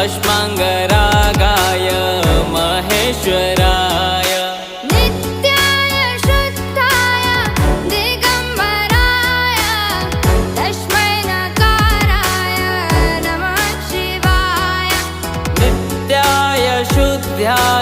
भस्माङ्गरागाय महेश्वराय नित्याय शुद्धाय दिगम्बराय तस्मै नकाराय नमः शिवाय नित्याय शुद्धाय